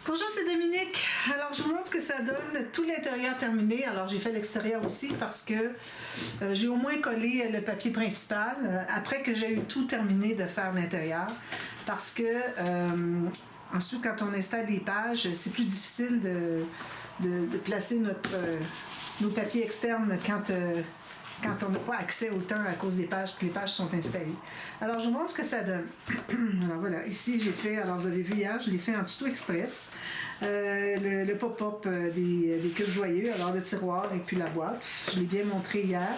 Bonjour, c'est Dominique. Alors, je vous montre ce que ça donne, tout l'intérieur terminé. Alors, j'ai fait l'extérieur aussi parce que j'ai au moins collé le papier principal après que j'ai eu tout terminé de faire l'intérieur. Parce que ensuite, quand on installe des pages, c'est plus difficile de placer nos papiers externes quand on n'a pas accès au temps à cause des pages, que les pages sont installées. Alors, je vous montre ce que ça donne. Alors voilà, ici j'ai fait, alors vous avez vu hier, je l'ai fait en tuto express, le pop-up des cubes joyeux, alors le tiroir et puis la boîte. Je l'ai bien montré hier.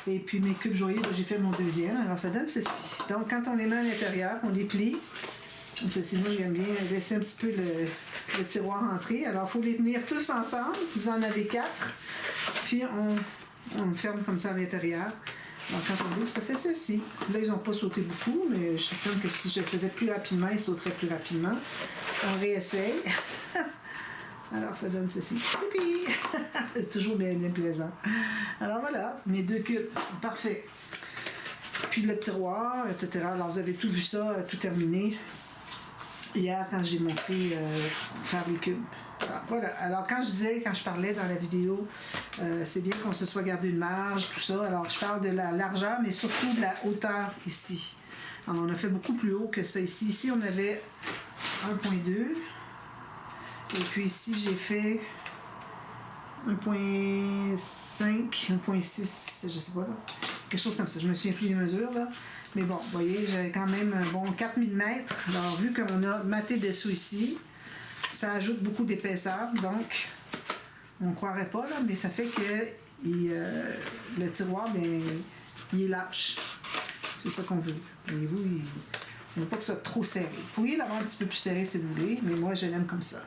Et puis mes cubes joyeux, j'ai fait mon deuxième. Alors ça donne ceci. Donc quand on les met à l'intérieur, on les plie. Ceci, moi j'aime bien laisser un petit peu le tiroir entrer. Alors il faut les tenir tous ensemble, si vous en avez 4. Puis on ferme comme ça à l'intérieur. Alors quand on ouvre, ça fait ceci. Là, ils n'ont pas sauté beaucoup, mais je suis certaine que si je le faisais plus rapidement, ils sauteraient plus rapidement. On réessaye. Alors, ça donne ceci. Youpi! C'est toujours bien, bien plaisant. Alors voilà, mes 2 cubes. Parfait. Puis le tiroir, etc. Alors, vous avez tout vu ça, tout terminé. Hier, quand j'ai montré faire les cubes. Alors, voilà. Alors, quand je parlais dans la vidéo, c'est bien qu'on se soit gardé une marge, tout ça. Alors, je parle de la largeur, mais surtout de la hauteur ici. Alors, on a fait beaucoup plus haut que ça ici. Ici, on avait 1.2. Et puis ici, j'ai fait 1.5, 1.6, je sais pas, là. Quelque chose comme ça. Je me souviens plus des mesures, là. Mais bon, vous voyez, j'avais quand même bon 4 mm. Alors, vu qu'on a maté dessous ici, ça ajoute beaucoup d'épaisseur. Donc, on ne croirait pas, là, mais ça fait que le tiroir, bien, il est lâche. C'est ça qu'on veut. Voyez-vous, il ne veut pas que ça soit trop serré. Vous pourriez l'avoir un petit peu plus serré si vous voulez, mais moi, je l'aime comme ça.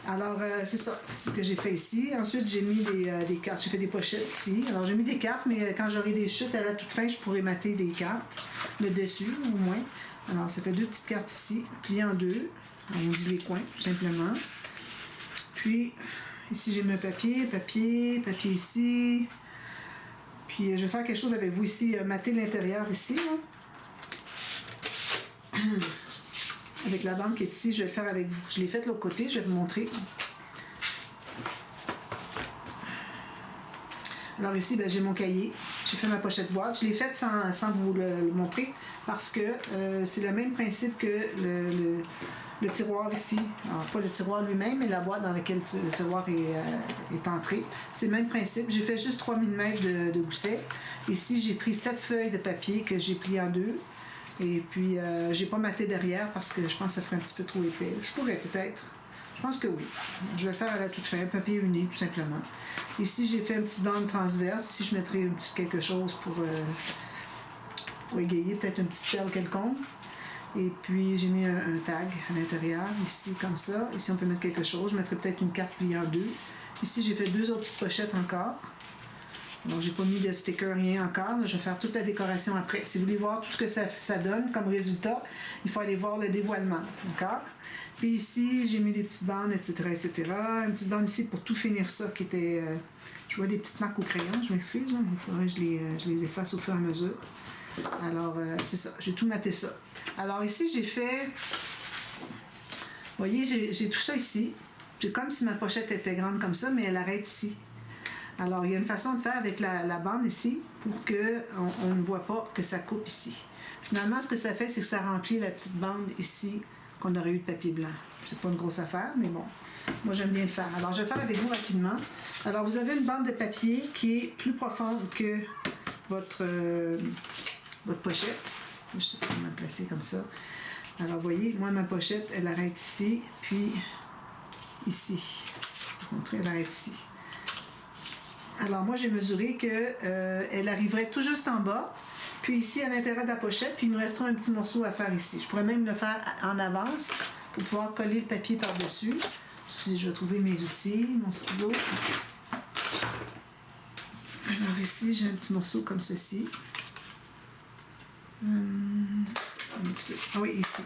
Alors, c'est ça, c'est ce que j'ai fait ici. Ensuite, j'ai mis des cartes. J'ai fait des pochettes ici. Alors, j'ai mis des cartes, mais quand j'aurai des chutes à la toute fin, je pourrai mater des cartes, le dessus au moins. Alors, ça fait 2 petites cartes ici, pliées en 2. On dit les coins, tout simplement. Puis, ici, j'ai mis un papier ici. Puis, je vais faire quelque chose avec vous ici, mater l'intérieur ici, là. Avec la bande qui est ici, je vais le faire avec vous. Je l'ai fait de l'autre côté, je vais vous montrer. Alors ici, ben, j'ai mon cahier. J'ai fait ma pochette boîte. Je l'ai faite sans vous le montrer parce que c'est le même principe que le tiroir ici. Alors, pas le tiroir lui-même, mais la boîte dans laquelle le tiroir est entré. C'est le même principe. J'ai fait juste 3 mm de gousset. Ici, j'ai pris 7 feuilles de papier que j'ai pliées en 2. Et puis, j'ai pas maté derrière parce que je pense que ça ferait un petit peu trop épais. Je pourrais peut-être. Je pense que oui. Je vais le faire à la toute fin, papier uni, tout simplement. Ici, j'ai fait une petite bande transverse. Ici, je mettrai une petite quelque chose pour égayer, peut-être une petite perle quelconque. Et puis, j'ai mis un tag à l'intérieur, ici, comme ça. Ici, on peut mettre quelque chose. Je mettrai peut-être une carte pliée en 2. Ici, j'ai fait 2 autres petites pochettes encore. Donc, j'ai pas mis de sticker, rien encore. Là, je vais faire toute la décoration après. Si vous voulez voir tout ce que ça donne comme résultat, il faut aller voir le dévoilement. D'accord? Puis ici, j'ai mis des petites bandes, etc., etc. Une petite bande ici pour tout finir ça, qui était... je vois des petites marques au crayon, je m'excuse. Hein, il faudrait que je les efface au fur et à mesure. Alors, c'est ça. J'ai tout maté ça. Alors ici, j'ai fait... Vous voyez, j'ai tout ça ici. C'est comme si ma pochette était grande comme ça, mais elle arrête ici. Alors, il y a une façon de faire avec la bande ici pour qu'on ne voit pas que ça coupe ici. Finalement, ce que ça fait, c'est que ça remplit la petite bande ici qu'on aurait eu de papier blanc. C'est pas une grosse affaire, mais bon, moi j'aime bien le faire. Alors, je vais faire avec vous rapidement. Alors, vous avez une bande de papier qui est plus profonde que votre pochette. Je sais pas comment la placer comme ça. Alors, vous voyez, moi, ma pochette, elle arrête ici, puis ici. Je vais vous montrer, elle arrête ici. Alors, moi, j'ai mesuré qu'elle arriverait tout juste en bas, puis ici, à l'intérieur de la pochette, puis il me restera un petit morceau à faire ici. Je pourrais même le faire en avance pour pouvoir coller le papier par-dessus. Excusez, je vais trouver mes outils, mon ciseau. Alors, ici, j'ai un petit morceau comme ceci. Un petit peu. Ah oui, ici.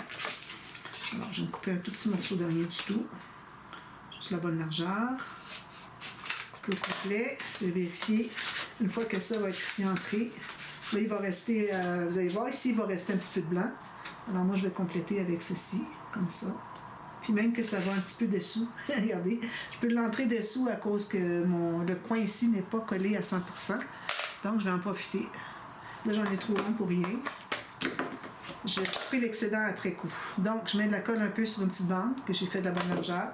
Alors, je vais me couper un tout petit morceau de rien du tout. Juste la bonne largeur. Au complet, je vais vérifier une fois que ça va être ici entré. Là, il va rester, vous allez voir ici, il va rester un petit peu de blanc. Alors moi, je vais compléter avec ceci, comme ça. Puis même que ça va un petit peu dessous. Regardez, je peux l'entrer dessous à cause que le coin ici n'est pas collé à 100%. Donc, je vais en profiter. Là, j'en ai trop long pour rien. Je vais couper l'excédent après coup. Donc, je mets de la colle un peu sur une petite bande que j'ai fait de la bonne largeur.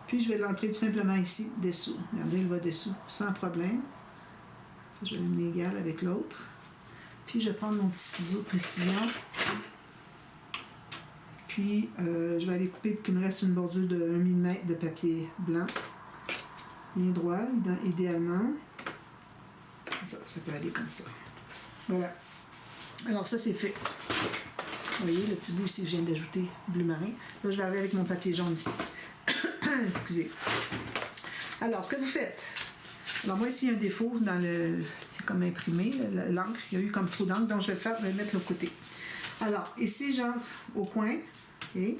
Puis, je vais l'entrer tout simplement ici, dessous. Regardez, il va dessous, sans problème. Ça, je vais l'amener égal avec l'autre. Puis, je vais prendre mon petit ciseau de précision. Puis, je vais aller couper pour qu'il me reste une bordure de 1 mm de papier blanc. Bien droit, idéalement. Ça peut aller comme ça. Voilà. Alors, ça, c'est fait. Vous voyez, le petit bout ici que je viens d'ajouter, bleu marin. Là, je l'avais avec mon papier jaune ici. Excusez. Alors, ce que vous faites. Alors, moi, ici, il y a un défaut dans le... C'est comme imprimé, l'encre. Il y a eu comme trop d'encre, donc je vais le mettre de l'autre côté. Alors, ici, j'entre au coin. Okay.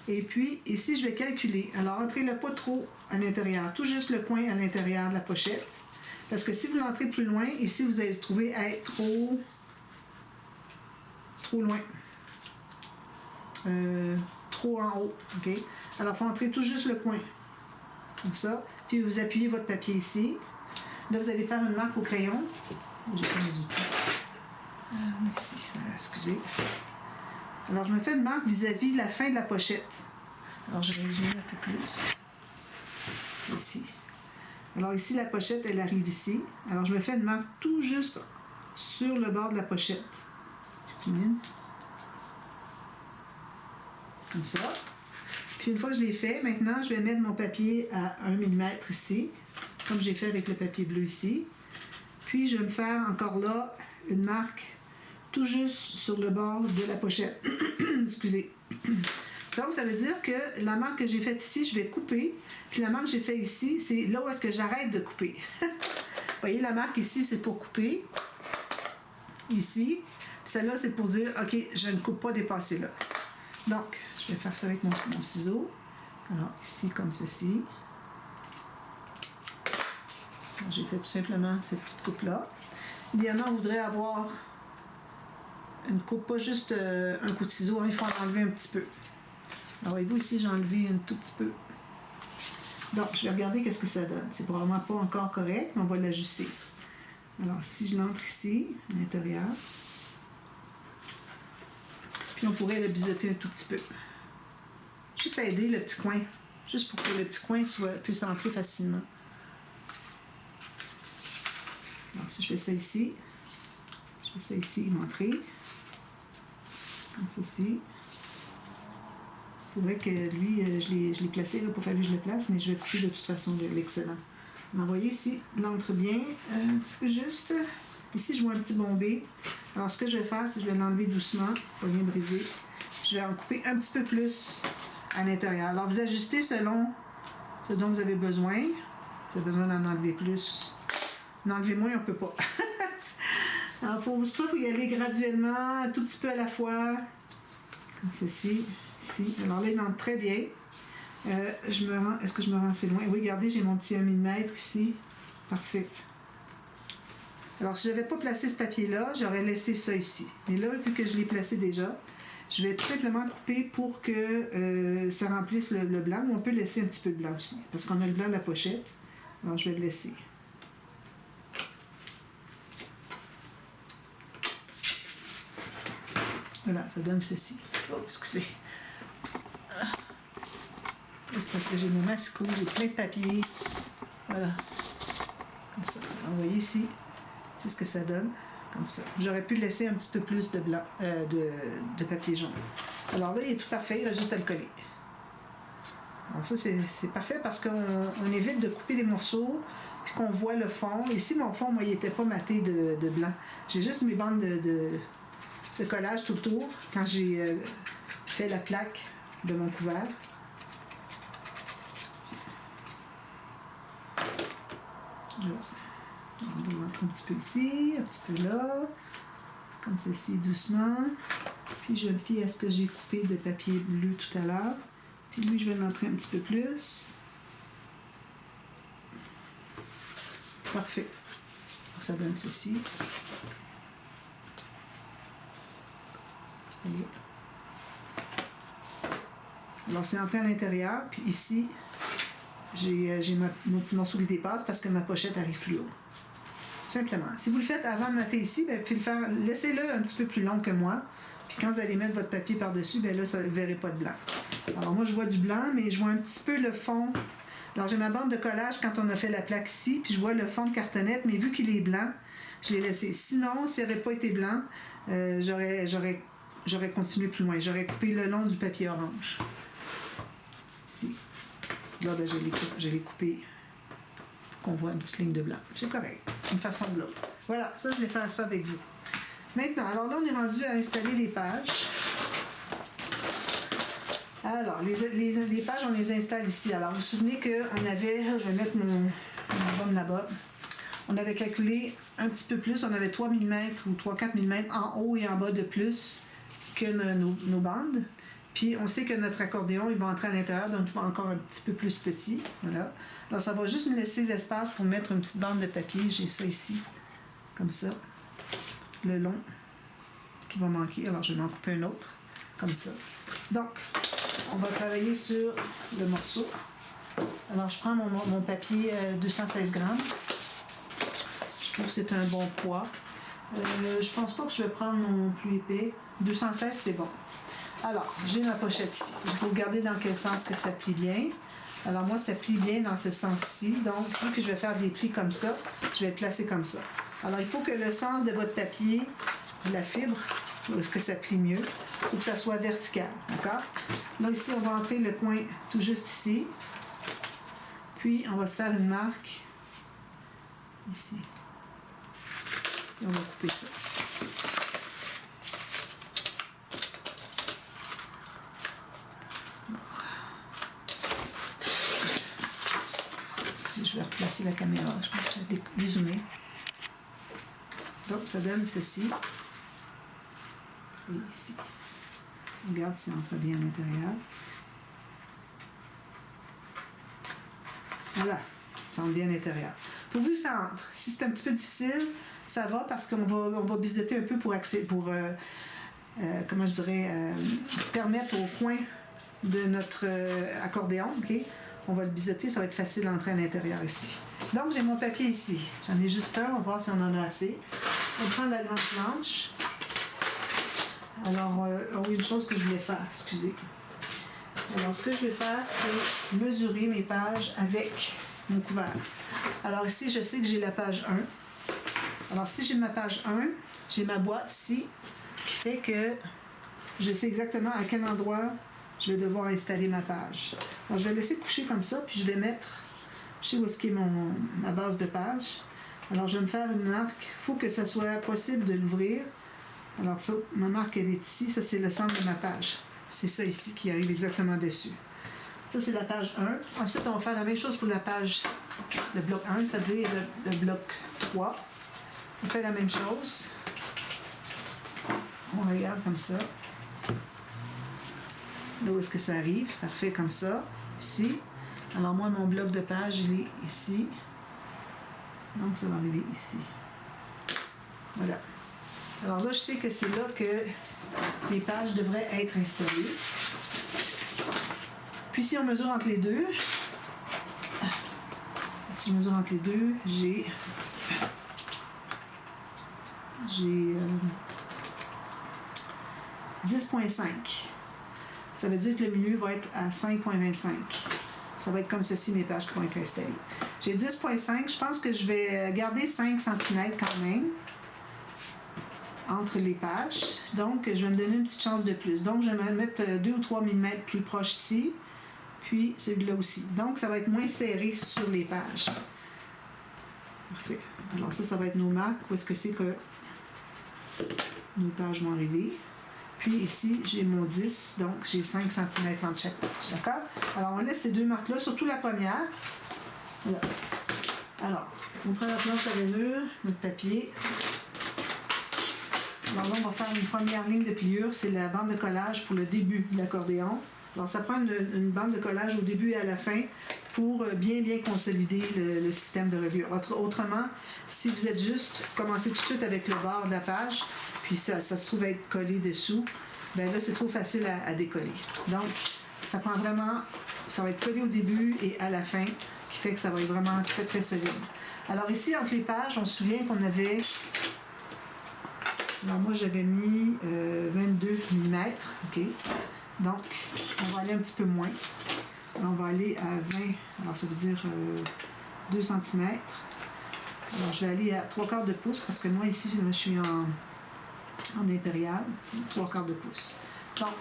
Et puis, ici, je vais calculer. Alors, entrez-le pas trop à l'intérieur. Tout juste le coin à l'intérieur de la pochette. Parce que si vous l'entrez plus loin, ici, vous allez le trouver être trop loin. Trop en haut. Okay? Alors, il faut entrer tout juste le coin. Comme ça. Puis, vous appuyez votre papier ici. Là, vous allez faire une marque au crayon. J'ai pris mes outils. Ici. Voilà, excusez. Alors, je me fais une marque vis-à-vis la fin de la pochette. Alors, je vais zoomer un peu plus. C'est ici. Alors, ici, la pochette, elle arrive ici. Alors, je me fais une marque tout juste sur le bord de la pochette. Je culmine. Comme ça. Puis, une fois que je l'ai fait, maintenant, je vais mettre mon papier à 1 mm ici, comme j'ai fait avec le papier bleu ici. Puis, je vais me faire encore là une marque tout juste sur le bord de la pochette. Excusez. Donc, ça veut dire que la marque que j'ai faite ici, je vais couper. Puis la marque que j'ai faite ici, c'est là où est-ce que j'arrête de couper. Vous voyez, la marque ici, c'est pour couper. Ici. Puis celle-là, c'est pour dire, OK, je ne coupe pas dépasser là. Donc, je vais faire ça avec mon ciseau. Alors, ici, comme ceci. J'ai fait tout simplement cette petite coupe-là. Idéalement, on voudrait avoir une coupe, pas juste un coup de ciseau, hein, il faut en enlever un petit peu. Alors, voyez-vous, ici, j'ai enlevé un tout petit peu. Donc, je vais regarder qu'est-ce que ça donne. C'est probablement pas encore correct, mais on va l'ajuster. Alors, si je l'entre ici, à l'intérieur, puis on pourrait le biseauter un tout petit peu. Juste à aider le petit coin, juste pour que le petit coin puisse entrer facilement. Alors, si je fais ça ici, m'entrer. Comme ceci. C'est vrai que lui, je l'ai placé, il n'a pas fallu que je le place, mais je vais couper de toute façon de l'excellent. Alors, vous voyez ici, l'entre bien, un petit peu juste. Ici, je vois un petit bombé. Alors, ce que je vais faire, c'est que je vais l'enlever doucement, pas bien brisé. Je vais en couper un petit peu plus à l'intérieur. Alors, vous ajustez selon ce dont vous avez besoin. Si vous avez besoin d'en enlever plus, d'enlever moins, on ne peut pas. Alors, il faut y aller graduellement, un tout petit peu à la fois, comme ceci, ici. Alors là, il entre très bien. Est-ce que je me rends assez loin? Oui, regardez, j'ai mon petit 1 mm ici. Parfait. Alors, si je n'avais pas placé ce papier-là, j'aurais laissé ça ici. Mais là, vu que je l'ai placé déjà, je vais tout simplement couper pour que ça remplisse le blanc. On peut laisser un petit peu de blanc aussi, parce qu'on a le blanc de la pochette. Alors, je vais le laisser. Voilà, ça donne ceci. Oh, excusez. C'est parce que j'ai mon masque, j'ai plein de papier. Voilà. Comme ça. Alors, vous voyez ici, c'est ce que ça donne. Comme ça. J'aurais pu laisser un petit peu plus de blanc, de papier jaune. Alors là, il est tout parfait, il reste juste à le coller. Alors ça, c'est parfait parce qu'on évite de couper des morceaux puis qu'on voit le fond. Ici, mon fond, moi, il n'était pas maté de blanc. J'ai juste mes bandes de collage tout autour quand j'ai fait la plaque de mon couvert. Voilà. On va mettre un petit peu ici, un petit peu là, comme ceci, doucement. Puis je vérifie à ce que j'ai coupé de papier bleu tout à l'heure. Puis lui, je vais l'entrer un petit peu plus. Parfait. Ça donne ceci. Voyez. Alors, c'est entré à l'intérieur, puis ici, j'ai mon petit morceau qui dépasse parce que ma pochette arrive plus haut. Simplement. Si vous le faites avant de mater ici, bien, puis laissez-le un petit peu plus long que moi. Puis quand vous allez mettre votre papier par-dessus, bien là, vous ne verrez pas de blanc. Alors moi, je vois du blanc, mais je vois un petit peu le fond. Alors j'ai ma bande de collage quand on a fait la plaque ici, puis je vois le fond de cartonnette, mais vu qu'il est blanc, je l'ai laissé. Sinon, s'il n'avait pas été blanc, j'aurais continué plus loin. J'aurais coupé le long du papier orange. Ici. Là, ben, je l'ai coupé, qu'on voit une petite ligne de blanc. C'est correct. Une façon de l'autre. Voilà, ça, je vais faire ça avec vous. Maintenant, alors là, on est rendu à installer les pages. Alors, les pages, on les installe ici. Alors, vous vous souvenez qu'on avait, je vais mettre mon bonne là-bas, on avait calculé un petit peu plus, on avait 3 mm ou 3-4 mm en haut et en bas de plus que nos bandes. Puis, on sait que notre accordéon, il va entrer à l'intérieur, donc il va encore un petit peu plus petit. Voilà. Alors, ça va juste me laisser l'espace pour mettre une petite bande de papier. J'ai ça ici, comme ça. Le long qui va manquer. Alors, je vais en couper un autre, comme ça. Donc, on va travailler sur le morceau. Alors, je prends mon papier 216 grammes. Je trouve que c'est un bon poids. Je pense pas que je vais prendre mon plus épais. 216, c'est bon. Alors, j'ai ma pochette ici. Il faut regarder dans quel sens que ça plie bien. Alors, moi, ça plie bien dans ce sens-ci. Donc, vu que je vais faire des plis comme ça, je vais le placer comme ça. Alors, il faut que le sens de votre papier, de la fibre, est-ce que ça plie mieux, ou que ça soit vertical, d'accord? Là, ici, on va entrer le coin tout juste ici. Puis, on va se faire une marque ici. Et on va couper ça. Je vais replacer la caméra, je pense que je vais dézoomer. Donc, ça donne ceci. Et ici. On regarde si ça entre bien à l'intérieur. Voilà, ça entre bien à l'intérieur. Pourvu que ça entre. Si c'est un petit peu difficile, ça va parce qu'on va biseauter un peu pour comment je dirais, permettre au coin de notre accordéon, ok? On va le biseauter, ça va être facile d'entrer à l'intérieur ici. Donc, j'ai mon papier ici. J'en ai juste un, on va voir si on en a assez. On prend la grande planche. Alors, oui, une chose que je voulais faire, excusez. Alors, ce que je vais faire, c'est mesurer mes pages avec mon couvert. Alors, ici, je sais que j'ai la page 1. Alors, si j'ai ma page 1, j'ai ma boîte ici, qui fait que je sais exactement à quel endroit je vais devoir installer ma page. Alors, je vais laisser coucher comme ça, puis je vais mettre, je sais où est-ce qu'est ma base de page. Alors, je vais me faire une marque. Il faut que ça soit possible de l'ouvrir. Alors, ça, ma marque, elle est ici. Ça, c'est le centre de ma page. C'est ça ici qui arrive exactement dessus. Ça, c'est la page 1. Ensuite, on va faire la même chose pour la page, le bloc 1, c'est-à-dire le bloc 3. On fait la même chose. On regarde comme ça. Là où est-ce que ça arrive? Parfait, comme ça. Ici. Alors, moi, mon bloc de page, il est ici. Donc, ça va arriver ici. Voilà. Alors là, je sais que c'est là que les pages devraient être installées. Puis, si on mesure entre les deux, si je mesure entre les deux, j'ai 10,5. Ça veut dire que le milieu va être à 5,25. Ça va être comme ceci, mes pages qui vont être installées. J'ai 10,5. Je pense que je vais garder 5 cm quand même entre les pages. Donc, je vais me donner une petite chance de plus. Donc, je vais me mettre 2 ou 3 mm plus proche ici. Puis, celui-là aussi. Donc, ça va être moins serré sur les pages. Parfait. Alors, ça va être nos marques. Où est-ce que c'est que nos pages vont arriver? Puis ici, j'ai mon 10, donc j'ai 5 cm entre chaque page, d'accord? Alors, on laisse ces deux marques-là, surtout la première. Voilà. Alors, on prend la planche à rainure, notre papier. Alors là, on va faire une première ligne de pliure, c'est la bande de collage pour le début de l'accordéon. Alors, ça prend une bande de collage au début et à la fin pour bien consolider le système de reliure. Autrement, si vous êtes juste, commencez tout de suite avec le bord de la page, puis ça se trouve être collé dessous, bien là, c'est trop facile à décoller. Donc, Ça prend vraiment, ça va être collé au début et à la fin, qui fait que ça va être vraiment très très solide. Alors ici, entre les pages, on se souvient qu'on avait, alors moi j'avais mis 22 mm, ok. Donc, on va aller un petit peu moins. On va aller à 20, alors ça veut dire 2 cm. Alors je vais aller à 3/4 de pouce, parce que moi ici, je suis en impérial, 3/4 de pouce. Donc,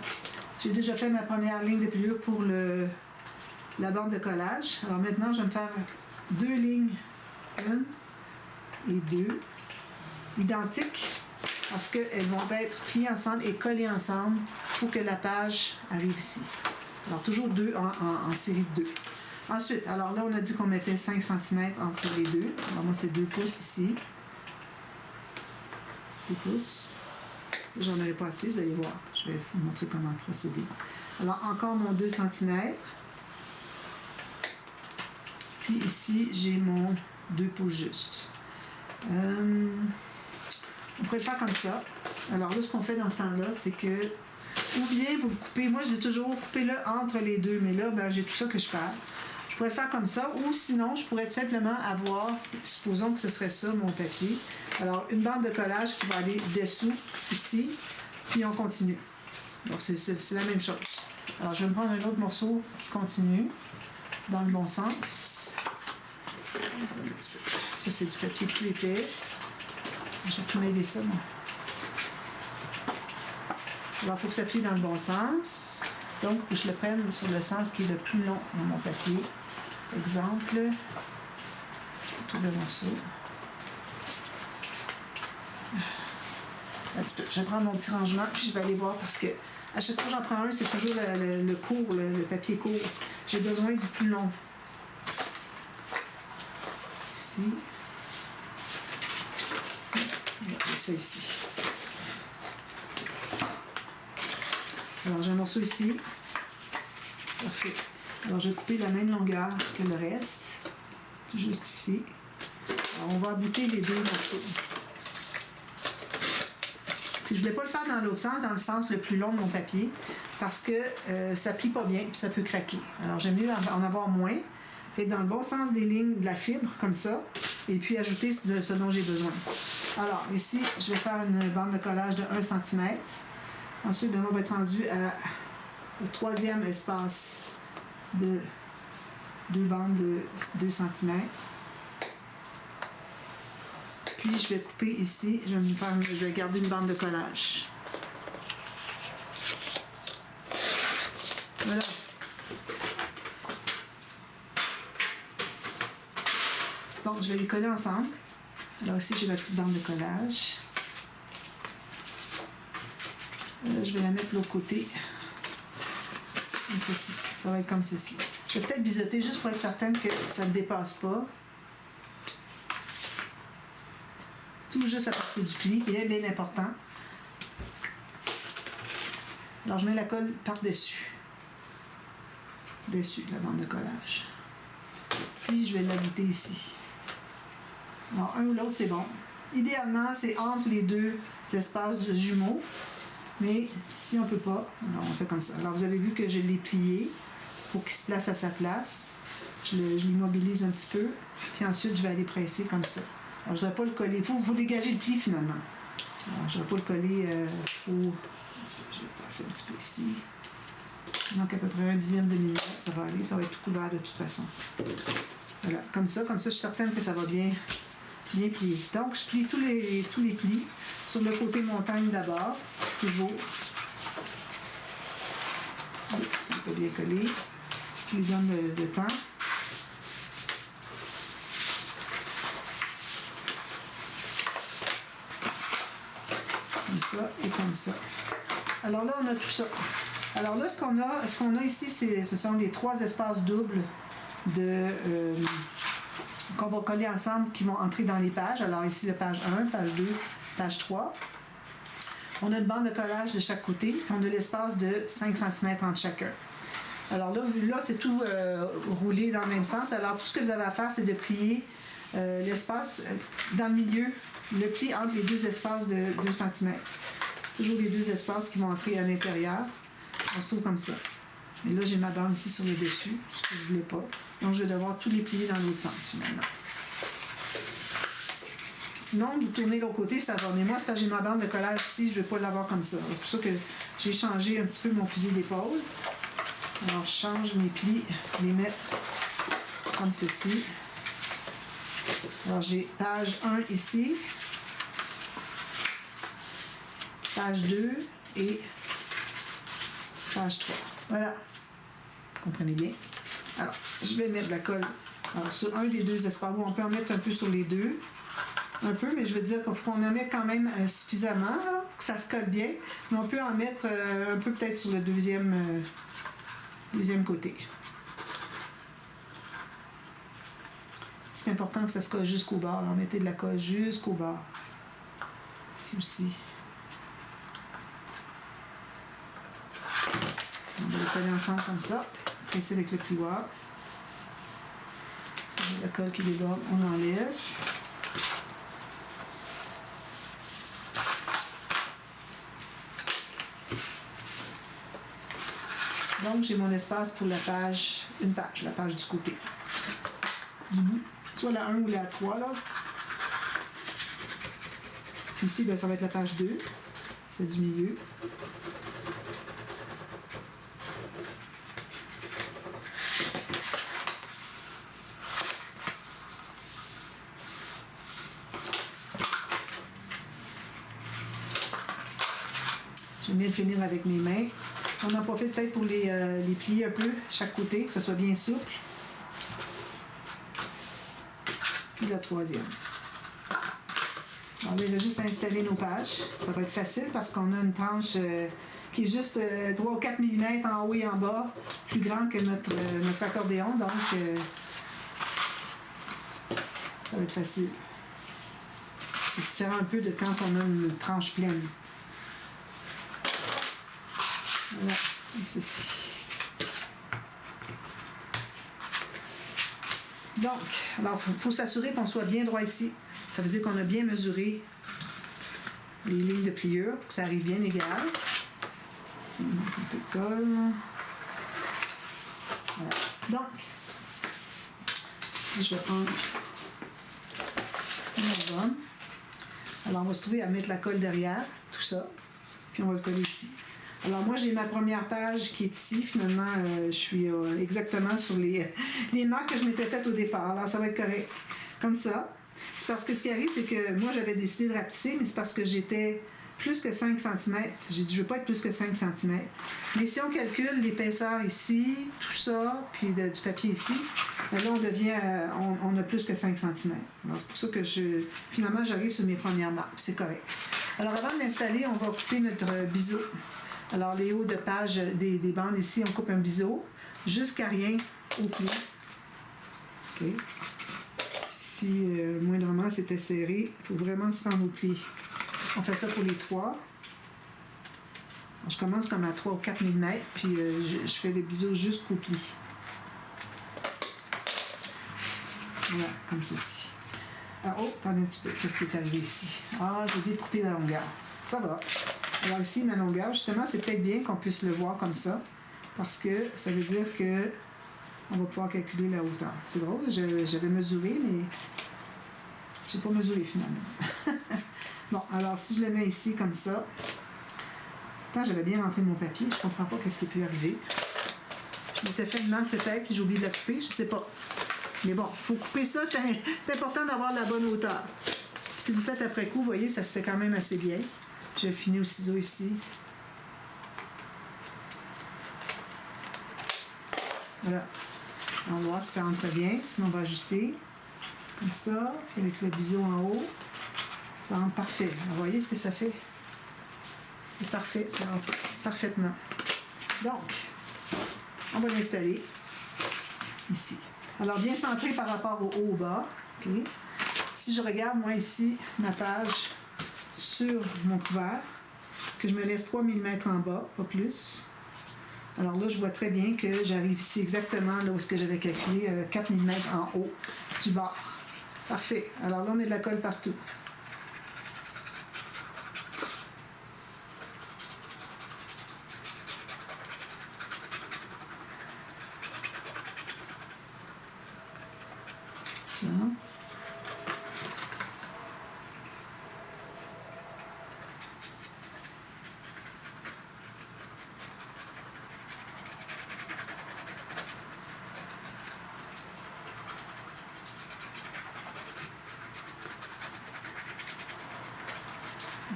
j'ai déjà fait ma première ligne de pliure pour la bande de collage. Alors maintenant, je vais me faire 2 lignes, 1 et 2, identiques, parce qu'elles vont être pliées ensemble et collées ensemble pour que la page arrive ici. Alors toujours 2 en série de 2. Ensuite, alors là, on a dit qu'on mettait 5 cm entre les deux. Alors moi, c'est 2 pouces ici. 2 pouces. J'en aurai pas assez, vous allez voir. Je vais vous montrer comment procéder. Alors, encore mon 2 cm. Puis ici, j'ai mon 2 pouces juste. On pourrait le faire comme ça. Alors là, ce qu'on fait dans ce temps-là, c'est que, ou bien vous le coupez, moi je dis toujours coupez-le entre les deux, mais là, ben, j'ai tout ça que je perds. Je pourrais faire comme ça, ou sinon, je pourrais tout simplement avoir, supposons que ce serait ça, mon papier. Alors, une bande de collage qui va aller dessous, ici, puis on continue. Donc, c'est la même chose. Alors, je vais me prendre un autre morceau qui continue dans le bon sens. Ça, c'est du papier plus épais. Je vais tout mêler ça, moi. Alors, il faut que ça plie dans le bon sens. Donc, il faut que je le prenne sur le sens qui est le plus long dans mon papier. Exemple, tout le morceau. Un petit peu. Je vais prendre mon petit rangement, puis je vais aller voir parce que à chaque fois que j'en prends un, c'est toujours le court, le papier court. J'ai besoin du plus long. Ici. Et ça ici. Alors, j'ai un morceau ici. Parfait. Alors, je vais couper la même longueur que le reste. Juste ici. Alors, on va abouter les deux morceaux. Puis, je ne voulais pas le faire dans l'autre sens, dans le sens le plus long de mon papier, parce que ça ne plie pas bien, puis ça peut craquer. Alors, j'aime mieux en avoir moins. Et dans le bon sens des lignes de la fibre, comme ça, et puis ajouter ce dont j'ai besoin. Alors, ici, je vais faire une bande de collage de 1 cm. Ensuite, on va être rendu au troisième espace de 2 bandes de 2 cm. Puis, je vais couper ici. Je vais garder une bande de collage. Voilà. Donc, je vais les coller ensemble. Alors ici, j'ai ma petite bande de collage. Je vais la mettre de l'autre côté. Comme ceci. Ça va être comme ceci. Je vais peut-être biseauter juste pour être certaine que ça ne dépasse pas. Tout juste à partir du pli, bien, bien important. Alors, je mets la colle par-dessus. Dessus de la bande de collage. Puis, je vais l'ajouter ici. Alors, un ou l'autre, c'est bon. Idéalement, c'est entre les deux espaces de jumeaux. Mais si on ne peut pas, alors on fait comme ça. Alors, vous avez vu que je l'ai plié pour qu'il se place à sa place. Je l'immobilise un petit peu. Puis ensuite, je vais aller presser comme ça. Alors, je ne dois pas le coller. Il faut dégager le pli, finalement. Alors, je ne vais pas le coller au... Je vais passer un petit peu ici. Donc, à peu près 1/10 de millimètre, ça va aller. Ça va être tout couvert de toute façon. Voilà, comme ça, je suis certaine que ça va bien plié. Donc, je plie tous les plis sur le côté montagne d'abord, toujours. C'est pas bien collé. Je lui donne le temps. Comme ça et comme ça. Alors là, on a tout ça. Alors là, ce qu'on a ici, ce sont les 3 espaces doubles qu'on va coller ensemble, qui vont entrer dans les pages. Alors ici, la page 1, page 2, page 3. On a une bande de collage de chaque côté. On a l'espace de 5 cm entre chacun. Alors là c'est tout roulé dans le même sens. Alors tout ce que vous avez à faire, c'est de plier l'espace dans le milieu, le pli entre les deux espaces de 2 cm. Toujours les deux espaces qui vont entrer à l'intérieur. On se trouve comme ça. Mais là, j'ai ma bande ici sur le dessus, ce que je ne voulais pas. Donc, je vais devoir tous les plier dans l'autre sens, finalement. Sinon, vous tournez de l'autre côté, ça va. Mais moi, c'est parce que j'ai ma bande de collage ici, je ne vais pas l'avoir comme ça. C'est pour ça que j'ai changé un petit peu mon fusil d'épaule. Alors, je change mes plis, les mettre comme ceci. Alors, j'ai page 1 ici, page 2 et page 3. Voilà. Vous comprenez bien? Alors, je vais mettre de la colle. Alors, sur un des deux espaces, on peut en mettre un peu sur les deux. Un peu, mais je veux dire qu'il faut qu'on en mette quand même suffisamment, là, que ça se colle bien. Mais on peut en mettre un peu peut-être sur le deuxième côté. C'est important que ça se colle jusqu'au bord. Alors, mettez de la colle jusqu'au bord. Ici aussi. On va les coller ensemble comme ça. Presser avec le plioir. Si on a la colle qui déborde, on enlève. Donc, j'ai mon espace pour la page du côté. Du bout. Soit la 1 ou la 3, là. Ici, bien, ça va être la page 2. C'est du milieu. J'aime bien finir avec mes mains. On en profite peut-être pour les plier un peu, chaque côté, que ce soit bien souple. Puis la troisième. Alors là, il va juste installer nos pages. Ça va être facile parce qu'on a une tranche qui est juste 3 ou 4 mm en haut et en bas, plus grande que notre accordéon. Donc, ça va être facile. C'est différent un peu de quand on a une tranche pleine. Voilà, comme ceci. Donc, alors, il faut s'assurer qu'on soit bien droit ici. Ça veut dire qu'on a bien mesuré les lignes de pliure, que ça arrive bien égal. Ici, il manque un peu de colle. Voilà. Donc, je vais prendre une album. Alors, on va se trouver à mettre la colle derrière, tout ça. Puis, on va le coller ici. Alors moi, j'ai ma première page qui est ici. Finalement, je suis exactement sur les marques que je m'étais faites au départ. Alors, ça va être correct. Comme ça. C'est parce que ce qui arrive, c'est que moi, j'avais décidé de rapetisser, mais c'est parce que j'étais plus que 5 cm. J'ai dit, je ne veux pas être plus que 5 cm. Mais si on calcule l'épaisseur ici, tout ça, puis du papier ici, là, on a plus que 5 cm. Alors, c'est pour ça que finalement, j'arrive sur mes premières marques. C'est correct. Alors, avant de l'installer, on va couper notre biseau. Alors, les hauts de page des bandes ici, on coupe un biseau jusqu'à rien au pli. OK. Si moindrement c'était serré, il faut vraiment se rendre au pli. On fait ça pour les 3. Alors, je commence comme à 3 ou 4 mm, puis je fais les biseaux jusqu'au pli. Voilà, comme ceci. Ah, oh, attendez un petit peu, qu'est-ce qui est arrivé ici? Ah, j'ai oublié de couper la longueur. Ça va. Alors ici, ma longueur, justement, c'est peut-être bien qu'on puisse le voir comme ça, parce que ça veut dire que on va pouvoir calculer la hauteur. C'est drôle, j'avais mesuré, mais je n'ai pas mesuré finalement. Bon, alors si je le mets ici comme ça, pourtant j'avais bien rentré mon papier, je ne comprends pas ce qui peut arriver. Je m'étais fait une marque peut-être, puis j'ai oublié de la couper, je ne sais pas. Mais bon, il faut couper ça, c'est important d'avoir la bonne hauteur. Puis si vous faites après coup, vous voyez, ça se fait quand même assez bien. Je vais finir au ciseau ici. Voilà. On va voir si ça entre bien. Sinon, on va ajuster. Comme ça. Puis avec le biseau en haut, ça rentre parfait. Alors, vous voyez ce que ça fait? C'est parfait. Ça rentre parfaitement. Donc, on va l'installer ici. Alors, bien centré par rapport au haut au bas. Okay. Si je regarde, moi, ici, ma page sur mon couvert, que je me laisse 3 mm en bas, pas plus. Alors là, je vois très bien que j'arrive ici exactement là où est-ce que j'avais calculé 4 mm en haut du bord. Parfait. Alors là, on met de la colle partout.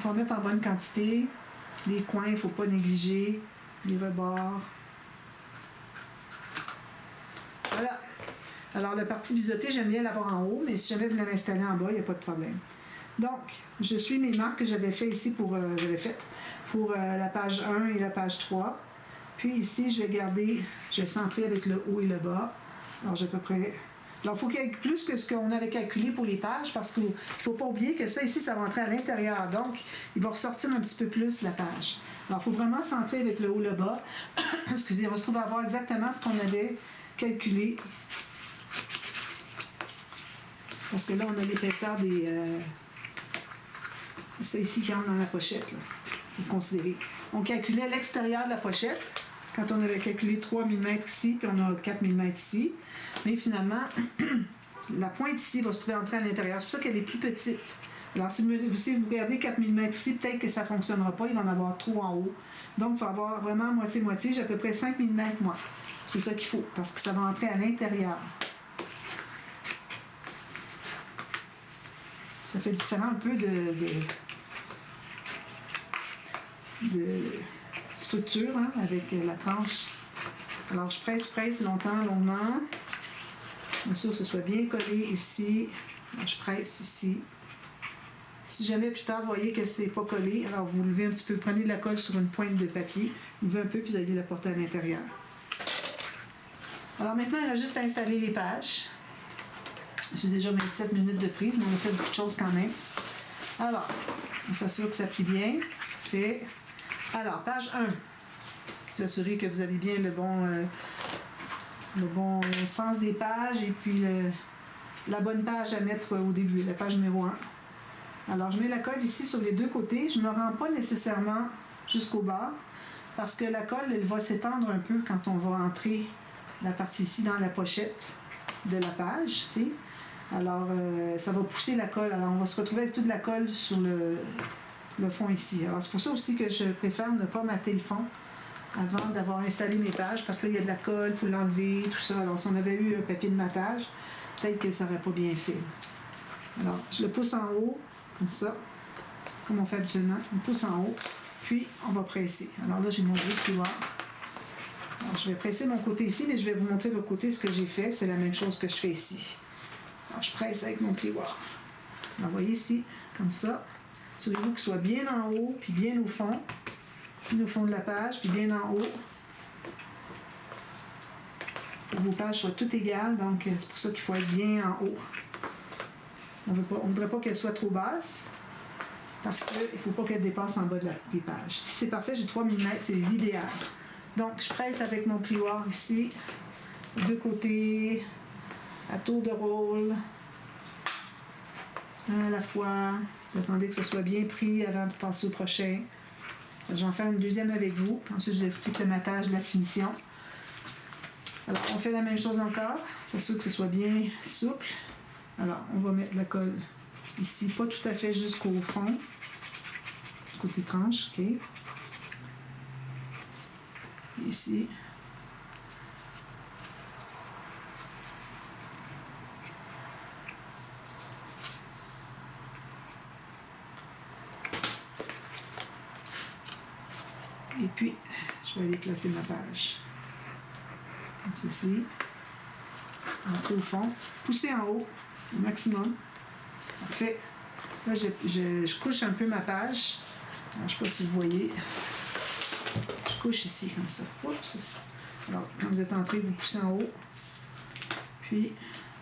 faut en mettre en bonne quantité. Les coins, il ne faut pas négliger. Les rebords. Voilà. Alors, la partie biseautée, j'aime bien l'avoir en haut, mais si jamais vous l'avez installée en bas, il n'y a pas de problème. Donc, je suis mes marques que j'avais fait ici pour, la page 1 et la page 3. Puis ici, je vais centrer avec le haut et le bas. Alors, j'ai à peu près... Alors, il faut qu'il y ait plus que ce qu'on avait calculé pour les pages, parce qu'il ne faut pas oublier que ça, ici, ça va entrer à l'intérieur. Donc, il va ressortir un petit peu plus la page. Alors, il faut vraiment centrer avec le haut et le bas. Excusez, on va se trouver à voir exactement ce qu'on avait calculé. Parce que là, on a l'épaisseur des... ça ici qui entre dans la pochette, là. Vous considérez. On calculait l'extérieur de la pochette, quand on avait calculé 3 mm ici, puis on a 4 mm ici. Mais finalement, la pointe ici va se trouver entrer à l'intérieur. C'est pour ça qu'elle est plus petite. Alors, si vous regardez 4 mm ici, peut-être que ça ne fonctionnera pas. Il va en avoir trop en haut. Donc, il faut avoir vraiment moitié-moitié. J'ai à peu près 5 mm, moi. C'est ça qu'il faut, parce que ça va entrer à l'intérieur. Ça fait différent un peu de structure, hein, avec la tranche. Alors, je presse longtemps, longuement. Bien sûr que ce soit bien collé ici. Alors, je presse ici. Si jamais plus tard, vous voyez que c'est pas collé, alors vous levez un petit peu, prenez de la colle sur une pointe de papier, levez un peu, puis vous allez la porter à l'intérieur. Alors maintenant, il reste juste à installer les pages. J'ai déjà 27 minutes de prise, mais on a fait beaucoup de choses quand même. Alors, on s'assure que ça plie bien. Fait. Alors, page 1. Vous assurez que vous avez bien le bon sens des pages et puis la bonne page à mettre au début, la page numéro 1. Alors, je mets la colle ici sur les deux côtés. Je ne me rends pas nécessairement jusqu'au bas parce que la colle, elle va s'étendre un peu quand on va entrer la partie ici dans la pochette de la page, ici. Alors, ça va pousser la colle. Alors, on va se retrouver avec toute la colle sur le fond ici. Alors, c'est pour ça aussi que je préfère ne pas mater le fond avant d'avoir installé mes pages, parce que là, il y a de la colle, il faut l'enlever, tout ça. Alors, si on avait eu un papier de matage, peut-être que ça n'aurait pas bien fait. Alors, je le pousse en haut, comme ça, comme on fait habituellement. On pousse en haut, puis on va presser. Alors là, j'ai mon gros plioir. Alors, je vais presser mon côté ici, mais je vais vous montrer de l'autre côté ce que j'ai fait. C'est la même chose que je fais ici. Alors, je presse avec mon plioir. Alors, vous voyez ici, comme ça. Assurez-vous qu'il soit bien en haut, puis bien au fond. Puis au fond de la page, puis bien en haut. Pour que vos pages soient toutes égales, donc c'est pour ça qu'il faut être bien en haut. On ne voudrait pas qu'elle soit trop basse, parce qu'il ne faut pas qu'elle dépasse en bas des pages. Si c'est parfait, j'ai 3 mm, c'est l'idéal. Donc, je presse avec mon plioir ici, de côté, à tour de rôle, un à la fois. Attendez que ce soit bien pris avant de passer au prochain. J'en fais une deuxième avec vous. Ensuite, je vous explique le matage, la finition. Alors, on fait la même chose encore. C'est sûr que ce soit bien souple. Alors, on va mettre la colle ici, pas tout à fait jusqu'au fond. Côté tranche, OK. Ici. Et puis, je vais aller placer ma page. Comme ceci. Entrer au fond. Pousser en haut, au maximum. Parfait. Là, je couche un peu ma page. Alors, je ne sais pas si vous voyez. Je couche ici, comme ça. Oups. Alors, quand vous êtes entré, vous poussez en haut. Puis,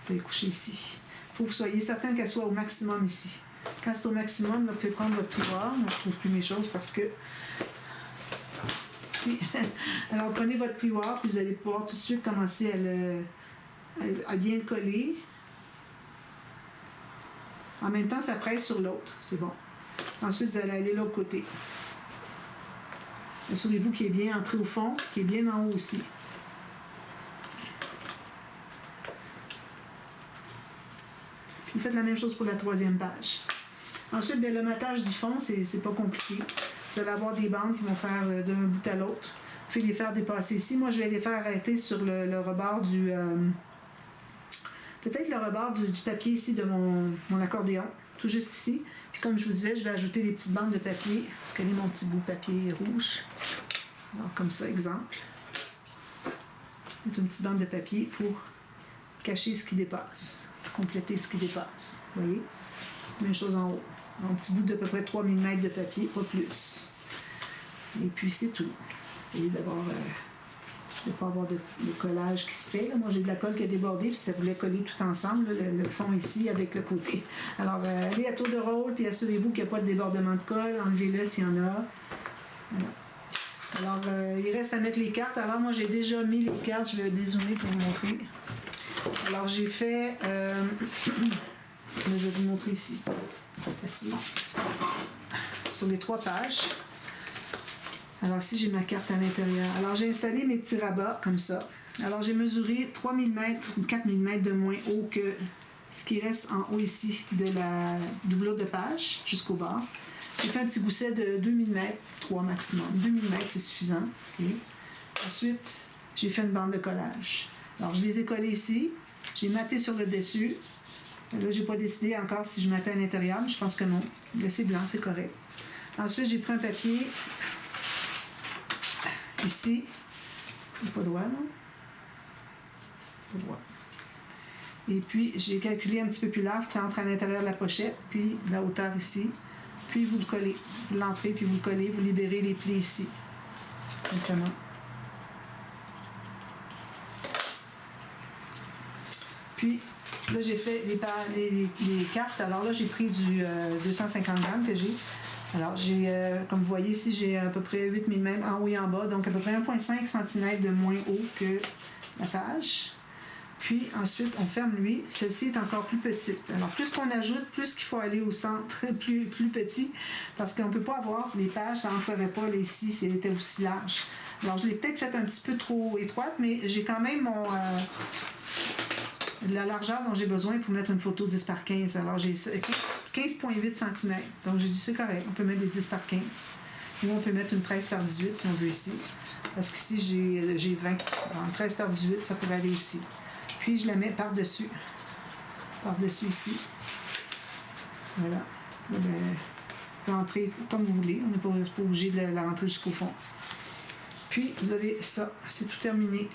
vous allez coucher ici. Il faut que vous soyez certain qu'elle soit au maximum ici. Quand c'est au maximum, là, vous pouvez prendre votre plioir. Moi, je ne trouve plus mes choses parce que... Si. Alors, prenez votre plioir, puis vous allez pouvoir tout de suite commencer à bien le coller. En même temps, ça presse sur l'autre. C'est bon. Ensuite, vous allez aller de l'autre côté. Assurez-vous qu'il est bien entré au fond, qu'il est bien en haut aussi. Vous faites la même chose pour la troisième page. Ensuite, bien, le matage du fond, c'est pas compliqué. Vous allez avoir des bandes qui vont faire d'un bout à l'autre. Vous pouvez les faire dépasser ici. Moi, je vais les faire arrêter sur le rebord du... peut-être le rebord du papier ici de mon accordéon, tout juste ici. Puis comme je vous disais, je vais ajouter des petites bandes de papier. Parce que là, mon petit bout de papier rouge. Alors, comme ça, exemple. Mettre une petite bande de papier pour cacher ce qui dépasse, compléter ce qui dépasse. Vous voyez? Même chose en haut. Un petit bout d'à peu près 3 mm de papier, pas plus. Et puis, c'est tout. Essayez d'avoir... de ne pas avoir de collage qui se fait. Là. Moi, j'ai de la colle qui a débordé, puis ça voulait coller tout ensemble, là, le fond ici avec le côté. Alors, allez à tour de rôle, puis assurez-vous qu'il n'y a pas de débordement de colle. Enlevez-le s'il y en a. Voilà. Alors, il reste à mettre les cartes. Alors, moi, j'ai déjà mis les cartes. Je vais dézoomer pour vous montrer. Alors, j'ai fait... je vais vous montrer ici. C'est facile. Sur les 3 pages. Alors ici, j'ai ma carte à l'intérieur. Alors, j'ai installé mes petits rabats comme ça. Alors, j'ai mesuré 3 mm ou 4 mm de moins haut que ce qui reste en haut ici du bloc de page jusqu'au bord. J'ai fait un petit gousset de 2 mm, 3 maximum. 2 mm, c'est suffisant. Okay. Ensuite, j'ai fait une bande de collage. Alors, je les ai collés ici. J'ai matté sur le dessus. Là, je n'ai pas décidé encore si je mattais à l'intérieur, mais je pense que non. Laissez blanc, c'est correct. Ensuite, j'ai pris un papier... Ici, pas droit, non? Pas droit. Et puis, j'ai calculé un petit peu plus large, qui entre à l'intérieur de la pochette, puis la hauteur ici. Puis, vous le collez. Vous l'entrez, puis vous le collez. Vous libérez les plis ici. Simplement. Puis, là, j'ai fait les cartes. Alors là, j'ai pris du 250 grammes que j'ai. Alors, j'ai, comme vous voyez ici, j'ai à peu près 8 mm en haut et en bas, donc à peu près 1,5 cm de moins haut que la page. Puis ensuite, on ferme lui. Celle-ci est encore plus petite. Alors, plus qu'on ajoute, plus qu'il faut aller au centre, plus petit, parce qu'on ne peut pas avoir les pages, ça n'entrerait pas ici si elle était aussi large. Alors, je l'ai peut-être fait un petit peu trop étroite, mais j'ai quand même la largeur dont j'ai besoin pour mettre une photo 10 par 15. Alors, j'ai 15,8 cm. Donc, j'ai dit c'est correct. On peut mettre des 10 par 15. Ou on peut mettre une 13 par 18 si on veut ici. Parce qu'ici, j'ai 20. Alors, 13 par 18, ça pourrait aller aussi. Puis, je la mets par-dessus. Par-dessus ici. Voilà. Là, ben, rentrer comme vous voulez. On n'est pas obligé de la rentrer jusqu'au fond. Puis, vous avez ça. C'est tout terminé.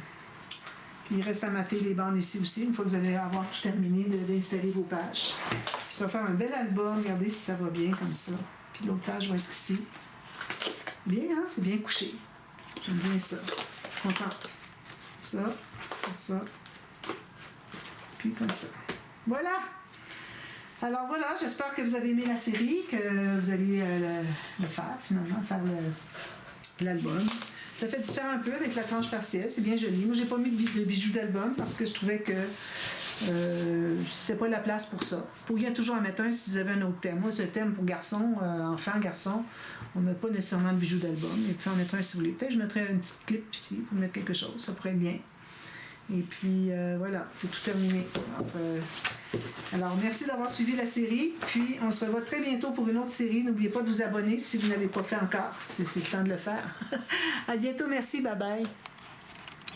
Il reste à mater les bandes ici aussi, une fois que vous allez avoir tout terminé d'installer vos pages. Puis ça va faire un bel album, regardez si ça va bien comme ça. Puis l'autre page va être ici. Bien, hein? C'est bien couché. J'aime bien ça. Je suis contente. Ça, comme ça. Puis comme ça. Voilà! Alors voilà, j'espère que vous avez aimé la série, que vous allez le faire finalement, faire l'album. Ça fait différent un peu avec la tranche partielle, c'est bien joli. Moi, j'ai pas mis de bijoux d'album parce que je trouvais que c'était pas la place pour ça. Vous pourriez toujours en mettre un si vous avez un autre thème. Moi, ce thème pour garçon, enfant, garçon, on ne met pas nécessairement de bijoux d'album. Et puis en mettre un si vous voulez. Peut-être que je mettrais une petite clip ici pour mettre quelque chose, ça pourrait être bien. Et puis voilà, c'est tout terminé. Alors, merci d'avoir suivi la série. Puis, on se revoit très bientôt pour une autre série. N'oubliez pas de vous abonner si vous n'avez pas fait encore. C'est le temps de le faire. À bientôt. Merci. Bye bye.